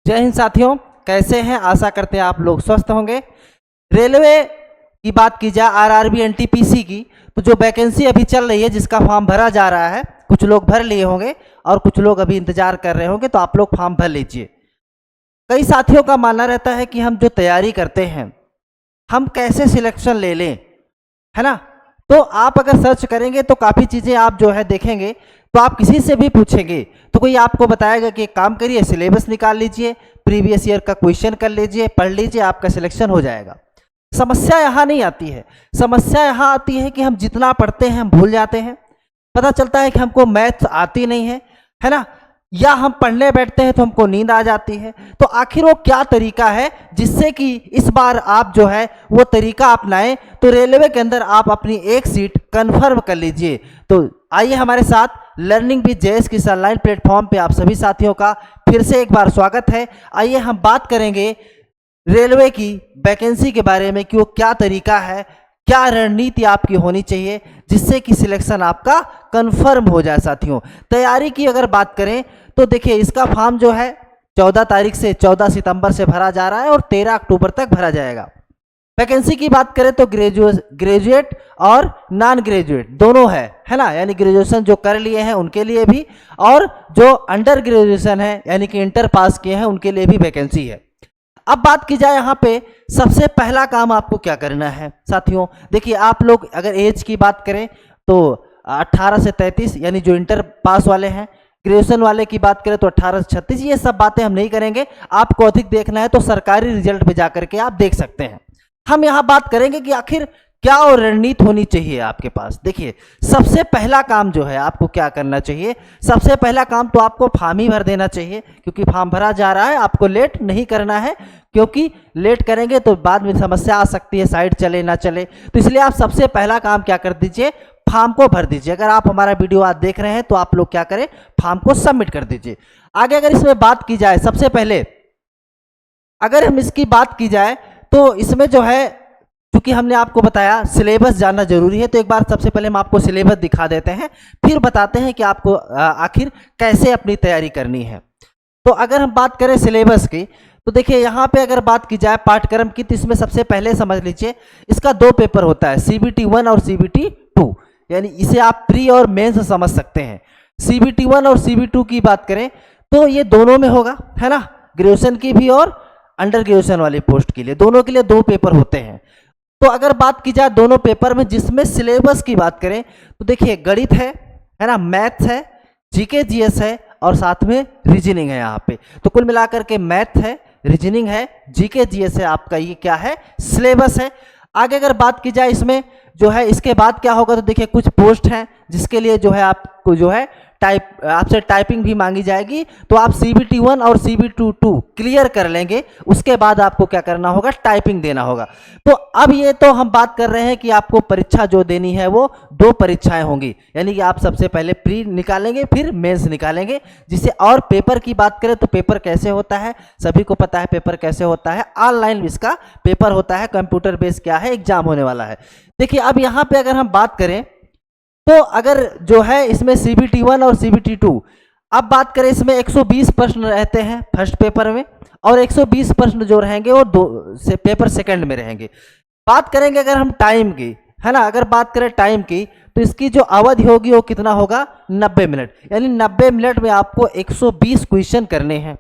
जय हिंद साथियों, कैसे हैं? आशा करते हैं आप लोग स्वस्थ होंगे। रेलवे की बात की जाए, आरआरबी एनटीपीसी की, तो जो वैकेंसी अभी चल रही है जिसका फॉर्म भरा जा रहा है, कुछ लोग भर लिए होंगे और कुछ लोग अभी इंतजार कर रहे होंगे, तो आप लोग फॉर्म भर लीजिए। कई साथियों का मानना रहता है कि हम जो तैयारी करते हैं हम कैसे सिलेक्शन ले लें, है ना। तो आप अगर सर्च करेंगे तो काफ़ी चीज़ें आप जो है देखेंगे, तो आप किसी से भी पूछेंगे तो कोई आपको बताएगा कि एक काम करिए, सिलेबस निकाल लीजिए, प्रीवियस ईयर का क्वेश्चन कर लीजिए, पढ़ लीजिए, आपका सिलेक्शन हो जाएगा। समस्या यहाँ नहीं आती है। समस्या यहाँ आती है कि हम जितना पढ़ते हैं हम भूल जाते हैं। पता चलता है कि हमको मैथ्स आती नहीं है ना, या हम पढ़ने बैठते हैं तो हमको नींद आ जाती है। तो आखिर वो क्या तरीका है जिससे कि इस बार आप जो है वो तरीका अपनाएं, तो रेलवे के अंदर आप अपनी एक सीट कन्फर्म कर लीजिए। तो आइए हमारे साथ लर्निंग विद जेएस के ऑनलाइन प्लेटफॉर्म पे आप सभी साथियों का फिर से एक बार स्वागत है। आइए हम बात करेंगे रेलवे की वैकेंसी के बारे में कि वो क्या तरीका है, क्या रणनीति आपकी होनी चाहिए जिससे कि सिलेक्शन आपका कंफर्म हो जाए। साथियों, तैयारी की अगर बात करें तो देखिए, इसका फॉर्म जो है 14 तारीख से 14 सितंबर से भरा जा रहा है और 13 अक्टूबर तक भरा जाएगा। वैकेंसी की बात करें तो ग्रेजुएट और नॉन ग्रेजुएट दोनों है ना, यानी ग्रेजुएशन जो कर लिए हैं उनके लिए भी, और जो अंडर ग्रेजुएशन है यानी कि इंटर पास किए हैं उनके लिए भी वैकेंसी है। अब बात की जाए यहाँ पे, सबसे पहला काम आपको क्या करना है साथियों। देखिए, आप लोग अगर एज की बात करें तो 18 से 33 यानी जो इंटर पास वाले हैं, ग्रेजुएशन वाले की बात करें तो 18 से 36। ये सब बातें हम नहीं करेंगे। आपको अधिक देखना है तो सरकारी रिजल्ट पे जाकर के आप देख सकते हैं। हम यहाँ बात करेंगे कि आखिर क्या और रणनीति होनी चाहिए आपके पास। देखिए, सबसे पहला काम जो है आपको क्या करना चाहिए, सबसे पहला काम तो आपको फॉर्म ही भर देना चाहिए, क्योंकि फॉर्म भरा जा रहा है। आपको लेट नहीं करना है, क्योंकि लेट करेंगे तो बाद में समस्या आ सकती है, साइड चले ना चले। तो इसलिए आप सबसे पहला काम क्या कर दीजिए, फॉर्म को भर दीजिए। अगर आप हमारा वीडियो आज देख रहे हैं तो आप लोग क्या करें, फॉर्म को सबमिट कर दीजिए। आगे अगर इसमें बात की जाए, सबसे पहले अगर हम इसकी बात की जाए तो इसमें जो है, क्योंकि हमने आपको बताया सिलेबस जानना जरूरी है, तो एक बार सबसे पहले हम आपको सिलेबस दिखा देते हैं, फिर बताते हैं कि आपको आखिर कैसे अपनी तैयारी करनी है। तो अगर हम बात करें सिलेबस की, तो देखिए यहाँ पे अगर बात की जाए पाठ्यक्रम की, तो इसमें सबसे पहले समझ लीजिए इसका 2 पेपर होता है, CBT 1 और CBT 2, यानी इसे आप प्री और मेंस समझ सकते हैं। CBT 1 और CBT 2 की बात करें तो ये दोनों में होगा, है ना, ग्रेजुएशन की भी और अंडर ग्रेजुएशन वाली पोस्ट के लिए, दोनों के लिए 2 पेपर होते हैं। तो अगर बात की जाए दोनों पेपर में, जिसमें सिलेबस की बात करें तो देखिए गणित है ना, मैथ्स है, जीके जीएस है और साथ में रीजनिंग है यहाँ पे। तो कुल मिलाकर के मैथ है, रीजनिंग है, जीके जीएस है, आपका ये क्या है, सिलेबस है। आगे अगर बात की जाए इसमें जो है, इसके बाद क्या होगा, तो देखिए कुछ पोस्ट हैं जिसके लिए जो है आपको जो है आपसे टाइपिंग भी मांगी जाएगी। तो आप CBT 1 और CBT 2 क्लियर कर लेंगे, उसके बाद आपको क्या करना होगा, टाइपिंग देना होगा। तो अब ये तो हम बात कर रहे हैं कि आपको परीक्षा जो देनी है वो 2 परीक्षाएं होंगी, यानी कि आप सबसे पहले प्री निकालेंगे फिर मेंस निकालेंगे। जिसे और पेपर की बात करें तो पेपर कैसे होता है, सभी को पता है पेपर कैसे होता है, ऑनलाइन इसका पेपर होता है, कंप्यूटर बेस्ड क्या है, एग्जाम होने वाला है। देखिए, अब यहाँ पे अगर हम बात करें तो अगर जो है इसमें CBT 1 और CBT 2, अब बात करें इसमें 120 प्रश्न रहते हैं फर्स्ट पेपर में, और 120 प्रश्न जो रहेंगे वो पेपर सेकंड में रहेंगे। बात करेंगे अगर हम टाइम की, है ना, अगर बात करें टाइम की तो इसकी जो अवधि होगी वो कितना होगा, 90 मिनट, यानी 90 मिनट में आपको 120 क्वेश्चन करने हैं।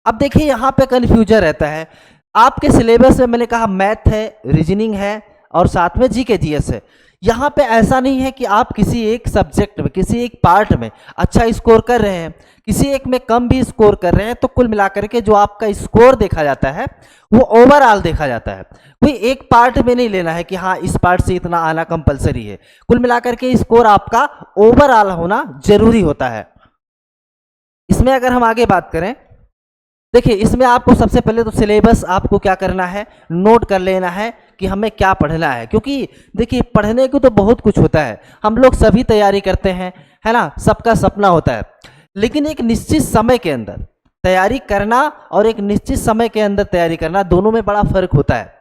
अब देखिए यहाँ पे कन्फ्यूजन रहता है, आपके सिलेबस में मैंने कहा मैथ है, रीजनिंग है और साथ में जीके जीएस है। यहाँ पे ऐसा नहीं है कि आप किसी एक सब्जेक्ट में, किसी एक पार्ट में अच्छा स्कोर कर रहे हैं, किसी एक में कम भी स्कोर कर रहे हैं, तो कुल मिलाकर के जो आपका स्कोर देखा जाता है वो ओवरऑल देखा जाता है। कोई एक पार्ट में नहीं लेना है कि हाँ इस पार्ट से इतना आना कंपलसरी है। कुल मिलाकर के स्कोर आपका ओवरऑल होना जरूरी होता है। इसमें अगर हम आगे बात करें, देखिए इसमें आपको सबसे पहले तो सिलेबस आपको क्या करना है, नोट कर लेना है कि हमें क्या पढ़ना है। क्योंकि देखिए पढ़ने को तो बहुत कुछ होता है, हम लोग सभी तैयारी करते हैं, है ना, सबका सपना होता है, लेकिन एक निश्चित समय के अंदर तैयारी करना और एक निश्चित समय के अंदर तैयारी करना, दोनों में बड़ा फर्क होता है।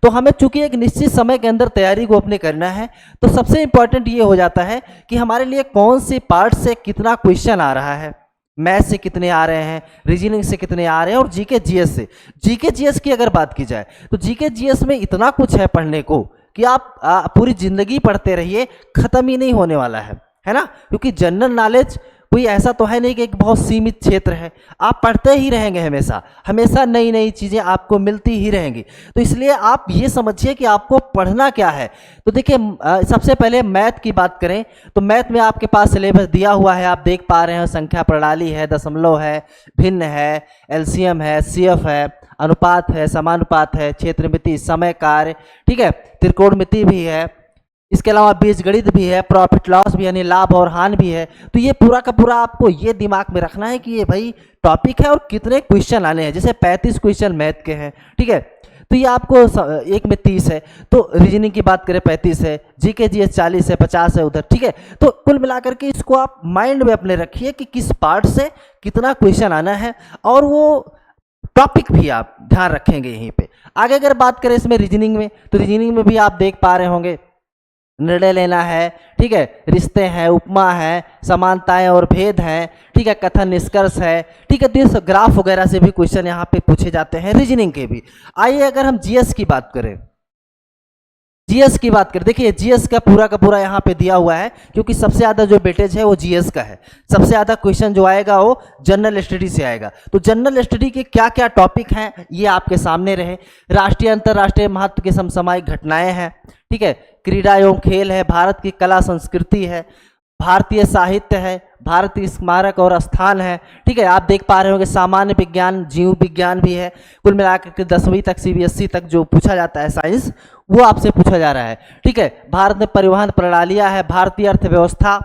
तो हमें चूंकि एक निश्चित समय के अंदर तैयारी को अपने करना है, तो सबसे इंपॉर्टेंट ये हो जाता है कि हमारे लिए कौन सी पार्ट से कितना क्वेश्चन आ रहा है, मैथ से कितने आ रहे हैं, रीजनिंग से कितने आ रहे हैं, और जीके जीएस से। जीके जीएस की अगर बात की जाए तो जीके जीएस में इतना कुछ है पढ़ने को कि आप पूरी जिंदगी पढ़ते रहिए, खत्म ही नहीं होने वाला है ना। क्योंकि जनरल नॉलेज कोई ऐसा तो है नहीं कि एक बहुत सीमित क्षेत्र है, आप पढ़ते ही रहेंगे, हमेशा हमेशा नई नई चीज़ें आपको मिलती ही रहेंगी। तो इसलिए आप ये समझिए कि आपको पढ़ना क्या है। तो देखिए सबसे पहले मैथ की बात करें तो मैथ में आपके पास सिलेबस दिया हुआ है, आप देख पा रहे हैं। संख्या प्रणाली है, दशमलव है, भिन्न है, एलसीएम है, सीएफ है, अनुपात है, समानुपात है, क्षेत्रमिति, समय कार्य, ठीक है, त्रिकोणमिति भी है, इसके अलावा बीजगणित भी है, प्रॉफिट लॉस भी यानी लाभ और हानि भी है। तो ये पूरा का पूरा आपको ये दिमाग में रखना है कि ये भाई टॉपिक है और कितने क्वेश्चन आने हैं। जैसे 35 क्वेश्चन मैथ के हैं, ठीक है, तो ये आपको एक में 30 है, तो रीजनिंग की बात करें 35 है, जीके जीएस 40 है, 50 है उधर, ठीक है। तो कुल मिलाकर के इसको आप माइंड में अपने रखिए कि किस पार्ट से कितना क्वेश्चन आना है, और वो टॉपिक भी आप ध्यान रखेंगे यहीं पे। आगे अगर बात करें इसमें रीजनिंग में, तो रीजनिंग में भी आप देख पा रहे होंगे निर्णय लेना है, ठीक है, रिश्ते हैं, उपमा है, समानताएं और भेद हैं, ठीक है, कथन निष्कर्ष है, ठीक है। तो ग्राफ वगैरह से भी क्वेश्चन यहाँ पे पूछे जाते हैं, रीजनिंग के भी। आइए अगर हम जीएस की बात करें, जीएस की बात करें, देखिए जीएस का पूरा यहाँ पे दिया हुआ है, क्योंकि सबसे ज़्यादा जो वेटेज है वो जीएस का है। सबसे ज़्यादा क्वेश्चन जो आएगा वो जनरल स्टडी से आएगा। तो जनरल स्टडी के क्या क्या टॉपिक हैं ये आपके सामने रहे। राष्ट्रीय अंतर्राष्ट्रीय महत्व के समसामयिक घटनाएं हैं, ठीक है, क्रीड़ा एवं खेल है, भारत की कला संस्कृति है, भारतीय साहित्य है, भारतीय स्मारक और स्थान है, ठीक है। आप देख पा रहे होंगे सामान्य विज्ञान, जीव विज्ञान भी है। कुल मिलाकर के 10वीं तक सीबीएसई तक जो पूछा जाता है साइंस, वो आपसे पूछा जा रहा है, ठीक है। भारत में परिवहन प्रणालियां है, भारतीय अर्थव्यवस्था,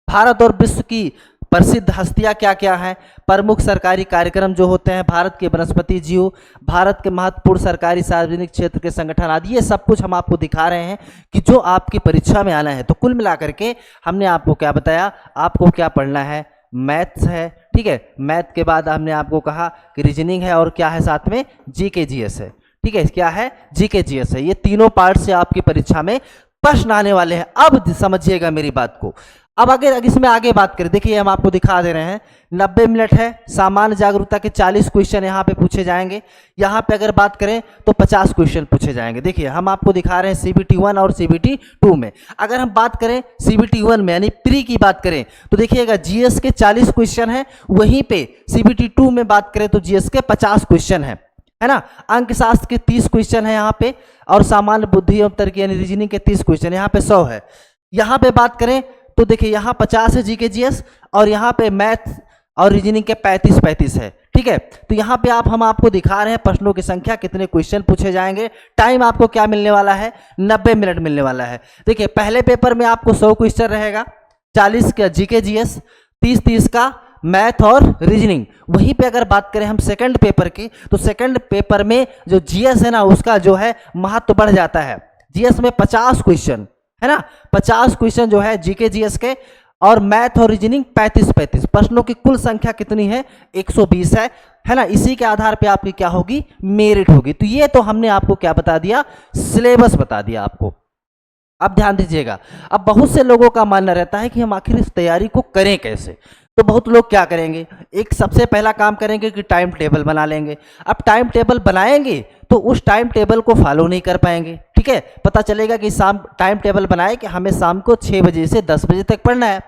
भारत और विश्व की प्रसिद्ध हस्तियां क्या क्या हैं, प्रमुख सरकारी कार्यक्रम जो होते हैं, भारत के वनस्पति जीव, भारत के महत्वपूर्ण सरकारी सार्वजनिक क्षेत्र के संगठन आदि, ये सब कुछ हम आपको दिखा रहे हैं कि जो आपकी परीक्षा में आना है। तो कुल मिलाकर के हमने आपको क्या बताया, आपको क्या पढ़ना है, मैथ्स है, ठीक है। मैथ के बाद हमने आपको कहा कि रीजनिंग है, और क्या है साथ में, जीके जीएस है, ठीक है। क्या है, जीके जीएस है। ये तीनों पार्ट से आपकी परीक्षा में प्रश्न आने वाले हैं। अब समझिएगा मेरी बात को। अब अगर इसमें आगे बात करें, देखिए हम आपको दिखा दे रहे हैं 90 मिनट है, सामान्य जागरूकता के 40 क्वेश्चन यहाँ पे पूछे जाएंगे। यहाँ पे अगर बात करें तो 50 क्वेश्चन पूछे जाएंगे। देखिए हम आपको दिखा रहे हैं सीबीटी 1 और सीबीटी 2 में। अगर हम बात करें सीबीटी 1 में यानी प्री की बात करें तो देखिएगा जीएस के 40 क्वेश्चन हैं, वहीं पे सीबीटी 2 में बात करें तो जीएस के 50 क्वेश्चन है ना। अंकशास्त्र के 30 क्वेश्चन है यहाँ पे, और सामान्य बुद्धि एवं तर्क यानी रीजनिंग के 30 क्वेश्चन, यहाँ पे 100 है। यहाँ पे बात करें तो देखिए यहाँ 50 है जीके जीएस, और यहाँ पे मैथ और रीजनिंग के 35 है, ठीक है। तो यहाँ पे हम आपको दिखा रहे हैं प्रश्नों की संख्या, कितने क्वेश्चन पूछे जाएंगे। टाइम आपको क्या मिलने वाला है, 90 मिनट मिलने वाला है। देखिए पहले पेपर में आपको 100 क्वेश्चन रहेगा, 40 का जीके जीएस, 30 का मैथ और रीजनिंग। वहीं पे अगर बात करें हम सेकंड पेपर की, तो सेकंड पेपर में जो जीएस है ना, उसका जो है महत्व बढ़ जाता है। जीएस में 50 क्वेश्चन है ना, 50 क्वेश्चन जो है जीके जीएस के, और मैथ और रीजनिंग 35 प्रश्नों की कुल संख्या कितनी है, 120 है ना। इसी के आधार पे आपकी क्या होगी, मेरिट होगी। तो ये तो हमने आपको क्या बता दिया, सिलेबस बता दिया आपको। अब ध्यान दीजिएगा, अब बहुत से लोगों का मानना रहता है कि हम आखिर इस तैयारी को करें कैसे। तो बहुत लोग क्या करेंगे, एक सबसे पहला काम करेंगे कि टाइम टेबल बना लेंगे। अब टाइम टेबल बनाएंगे तो उस टाइम टेबल को फॉलो नहीं कर पाएंगे, ठीक है। पता चलेगा कि शाम टाइम टेबल बनाए कि हमें शाम को 6 बजे से 10 बजे तक पढ़ना है।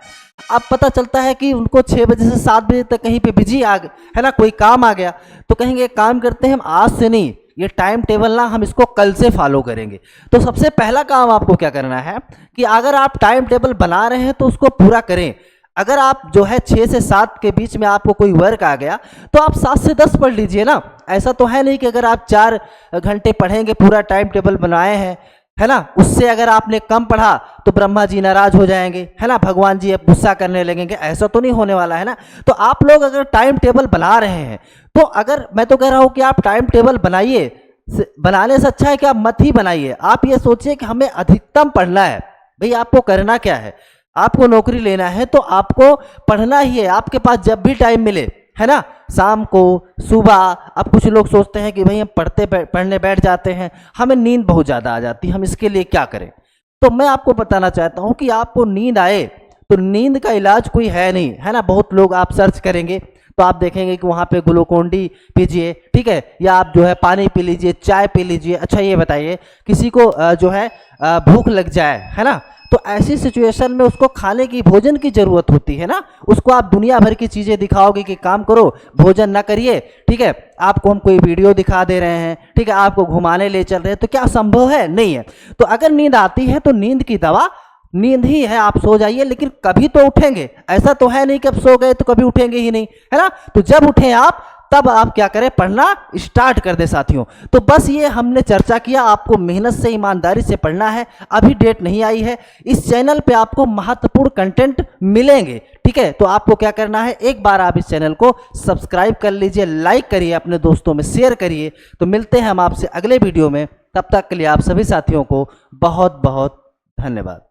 अब पता चलता है कि उनको 6 बजे से 7 बजे तक कहीं पे बिजी है ना, कोई काम आ गया, तो कहेंगे काम करते हैं हम आज से नहीं, ये टाइम टेबल ना हम इसको कल से फॉलो करेंगे। तो सबसे पहला काम आपको क्या करना है कि अगर आप टाइम टेबल बना रहे हैं तो उसको पूरा करें। अगर आप जो है 6 से 7 के बीच में आपको कोई वर्क आ गया तो आप 7 से 10 पढ़ लीजिए ना। ऐसा तो है नहीं कि अगर आप 4 घंटे पढ़ेंगे, पूरा टाइम टेबल बनाए हैं, है ना, उससे अगर आपने कम पढ़ा तो ब्रह्मा जी नाराज हो जाएंगे, है ना, भगवान जी अब गुस्सा करने लगेंगे। ऐसा तो नहीं होने वाला है ना। तो आप लोग अगर टाइम टेबल बना रहे हैं तो अगर मैं तो कह रहा हूं कि आप टाइम टेबल बनाइए, बनाने से अच्छा है कि आप मत ही बनाइए। आप ये सोचिए कि हमें अधिकतम पढ़ना है। भाई आपको करना क्या है, आपको नौकरी लेना है तो आपको पढ़ना ही है। आपके पास जब भी टाइम मिले, है ना, शाम को, सुबह। अब कुछ लोग सोचते हैं कि भाई हम पढ़ने बैठ जाते हैं, हमें नींद बहुत ज़्यादा आ जाती है, हम इसके लिए क्या करें। तो मैं आपको बताना चाहता हूं कि आपको नींद आए तो नींद का इलाज कोई है नहीं, है ना। बहुत लोग आप सर्च करेंगे तो आप देखेंगे कि वहाँ पे ग्लूकोन-डी पीजिए, ठीक है, या आप जो है पानी पी लीजिए, चाय पी लीजिए। अच्छा ये बताइए, किसी को जो है भूख लग जाए, है ना, तो ऐसी सिचुएशन में उसको खाने की, भोजन की ज़रूरत होती है ना। उसको आप दुनिया भर की चीज़ें दिखाओगे कि काम करो, भोजन ना करिए, ठीक है, आपको हम कोई वीडियो दिखा दे रहे हैं, ठीक है, आपको घुमाने ले चल रहे हैं, तो क्या संभव है? नहीं है। तो अगर नींद आती है तो नींद की दवा नींद ही है, आप सो जाइए, लेकिन कभी तो उठेंगे। ऐसा तो है नहीं कि अब सो गए तो कभी उठेंगे ही नहीं, है ना। तो जब उठें आप, तब आप क्या करें, पढ़ना स्टार्ट कर दे साथियों। तो बस ये हमने चर्चा किया, आपको मेहनत से, ईमानदारी से पढ़ना है। अभी डेट नहीं आई है, इस चैनल पे आपको महत्वपूर्ण कंटेंट मिलेंगे, ठीक है। तो आपको क्या करना है, एक बार आप इस चैनल को सब्सक्राइब कर लीजिए, लाइक करिए, अपने दोस्तों में शेयर करिए। तो मिलते हैं हम आपसे अगले वीडियो में, तब तक के लिए आप सभी साथियों को बहुत बहुत धन्यवाद।